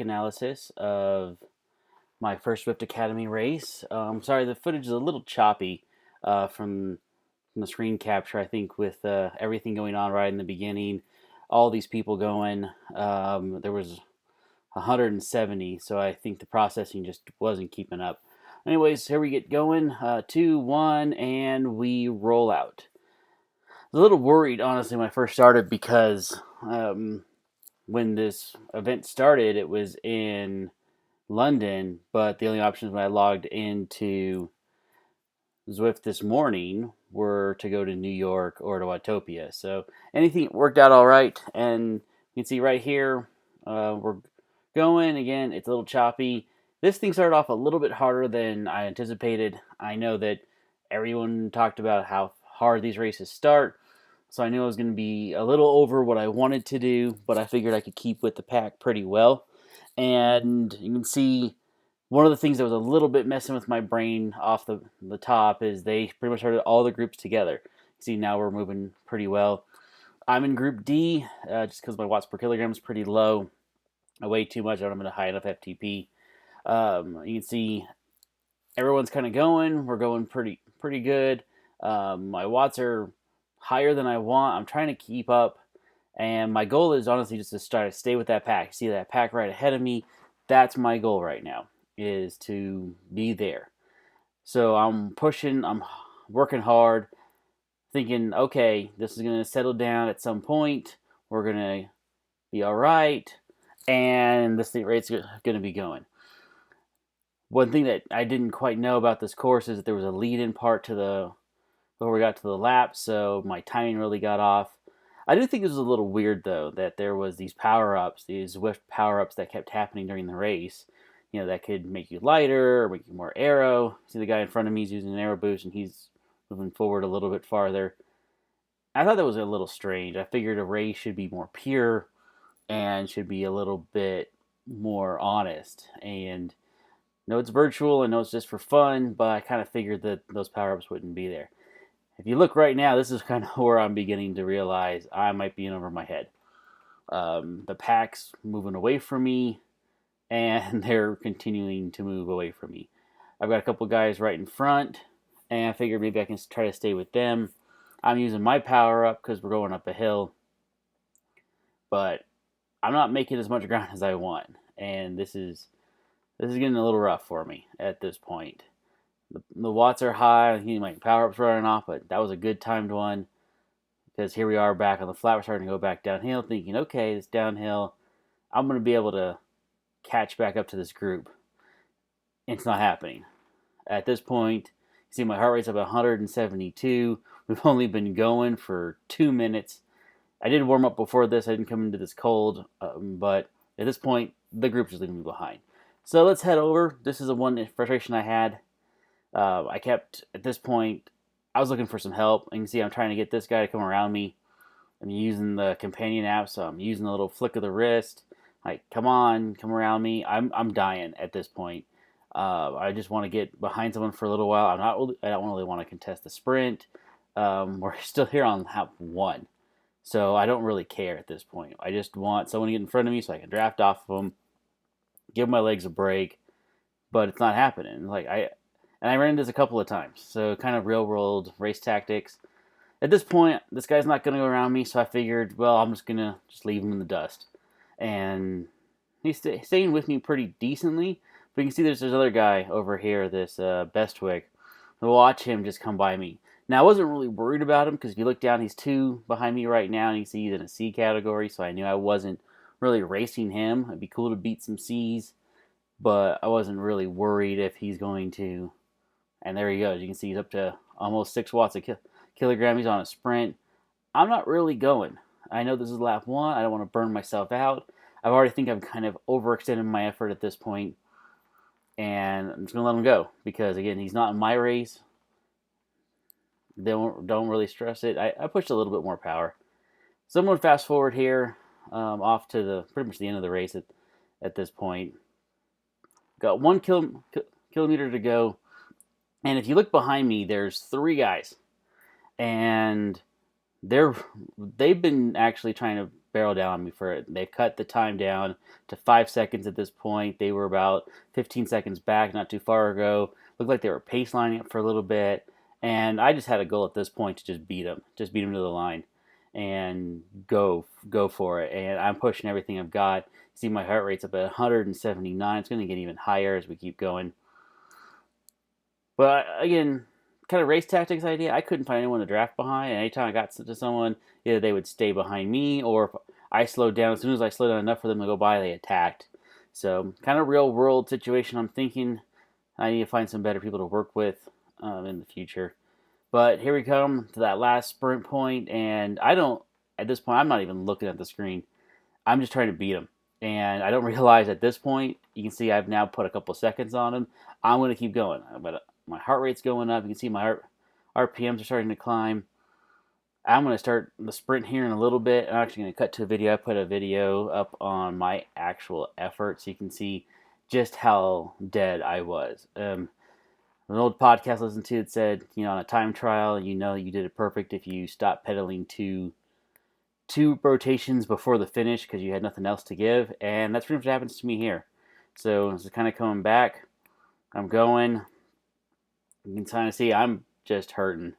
quick analysis of my first Zwift Academy race. Sorry, the footage is a little choppy from the screen capture. I think with everything going on right in the beginning, all these people going, there was 170, so I think the processing just wasn't keeping up. Anyways, here we get going. 2, 1, and we roll out. I was a little worried, honestly, when I first started because when this event started, it was in London, but the only options when I logged into Zwift this morning were to go to New York or to Watopia. So anything worked out all right, and you can see right here we're going again. It's a little choppy. This thing started off a little bit harder than I anticipated. I know that everyone talked about how hard these races start, so I knew I was going to be a little over what I wanted to do, but I figured I could keep with the pack pretty well. And you can see one of the things that was a little bit messing with my brain off the top is they pretty much started all the groups together. See, now we're moving pretty well. I'm in Group D just because my watts per kilogram is pretty low. I weigh too much. I don't have a high enough FTP. You can see everyone's kind of going. We're going pretty good. My watts are higher than I want. I'm trying to keep up, and my goal is honestly just to try to stay with that pack. See that pack right ahead of me? That's my goal right now, is to be there. So I'm pushing. I'm working hard, thinking, okay, this is gonna settle down at some point. We're gonna be all right, and this rate's gonna be going. One thing that I didn't quite know about this course is that there was a lead-in part to the before we got to the lap, so my timing really got off. I do think it was a little weird though that there was these power-ups, these Zwift power-ups that kept happening during the race. You know, that could make you lighter or make you more aero. See the guy in front of me is using an aero boost and he's moving forward a little bit farther. I thought that was a little strange. I figured a race should be more pure and should be a little bit more honest. And no, it's virtual. I know it's just for fun, but I kind of figured that those power-ups wouldn't be there. If you look right now, this is kind of where I'm beginning to realize I might be in over my head. The pack's moving away from me, and they're continuing to move away from me. I've got a couple guys right in front, and I figured maybe I can try to stay with them. I'm using my power up because we're going up a hill, but I'm not making as much ground as I want, and this is getting a little rough for me at this point. The watts are high. My power up's running off, but that was a good timed one because here we are back on the flat. We're starting to go back downhill, thinking, okay, it's downhill. I'm going to be able to catch back up to this group. It's not happening. At this point, you see my heart rate's up 172. We've only been going for 2 minutes. I did warm up before this. I didn't come into this cold, but at this point, the group's just leaving me behind. So let's head over. This is the one frustration I had. I kept, at this point, I was looking for some help. You can see I'm trying to get this guy to come around me. I'm using the companion app, so I'm using a little flick of the wrist. Like, come on, come around me. I'm dying at this point. I just want to get behind someone for a little while. I don't really want to contest the sprint. We're still here on lap 1. So I don't really care at this point. I just want someone to get in front of me so I can draft off of them, give my legs a break, but it's not happening. I ran into this a couple of times, so kind of real-world race tactics. At this point, this guy's not going to go around me, so I figured, well, I'm just going to leave him in the dust. And he's staying with me pretty decently, but you can see there's this other guy over here, this Bestwick. Watch him just come by me. Now, I wasn't really worried about him, because if you look down, he's 2 behind me right now, and you see he's in a C category, so I knew I wasn't really racing him. It'd be cool to beat some Cs, but I wasn't really worried if he's going to. And there he goes. You can see he's up to almost 6 watts a kilogram. He's on a sprint. I'm not really going. I know this is lap 1. I don't want to burn myself out. I already think I've kind of overextended my effort at this point. And I'm just going to let him go. Because, again, he's not in my race. Don't really stress it. I pushed a little bit more power. So I'm going to fast forward here off to pretty much the end of the race at this point. Got 1 kilometer to go. And if you look behind me, there's 3 guys. And they're they've been actually trying to barrel down on me for it. They've cut the time down to 5 seconds at this point. They were about 15 seconds back not too far ago. Looked like they were pace lining it for a little bit, and I just had a goal at this point to just beat them to the line, and go for it. And I'm pushing everything I've got. See, my heart rate's up at 179. It's going to get even higher as we keep going. But again, kind of race tactics idea. I couldn't find anyone to draft behind, and anytime I got to someone, either they would stay behind me, or if I slowed down, as soon as I slowed down enough for them to go by, they attacked. So kind of real world situation. I'm thinking I need to find some better people to work with in the future. But here we come to that last sprint point, and I don't. At this point, I'm not even looking at the screen. I'm just trying to beat him. And I don't realize at this point, you can see I've now put a couple seconds on him. I'm going to keep going. But my heart rate's going up. You can see my RPMs are starting to climb. I'm going to start the sprint here in a little bit. I'm actually going to cut to a video. I put a video up on my actual effort so you can see just how dead I was. An old podcast I listened to that said, on a time trial, you did it perfect if you stopped pedaling two rotations before the finish because you had nothing else to give, and that's pretty much what happens to me here. So this is kind of coming back. I'm going. You can kind of see I'm just hurting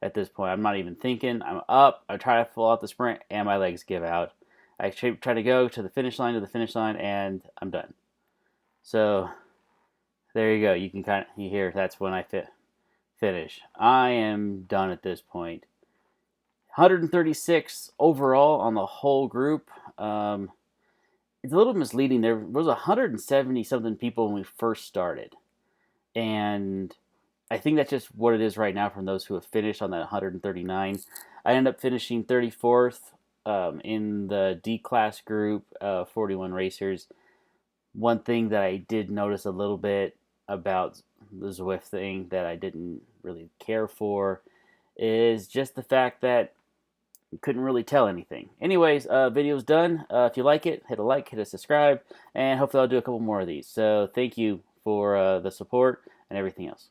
at this point. I'm not even thinking. I'm up. I try to pull out the sprint, and my legs give out. I try to go to the finish line, and I'm done. So there you go. You can you hear that's when I finish. I am done at this point. 136 overall on the whole group. It's a little misleading. There was 170 something people when we first started, and I think that's just what it is right now from those who have finished on that 139. I ended up finishing 34th in the D class group, 41 racers. One thing that I did notice a little bit about the Zwift thing that I didn't really care for is just the fact that you couldn't really tell anything. Anyways, video's done. If you like it, hit a like, hit a subscribe, and hopefully I'll do a couple more of these. So thank you for the support and everything else.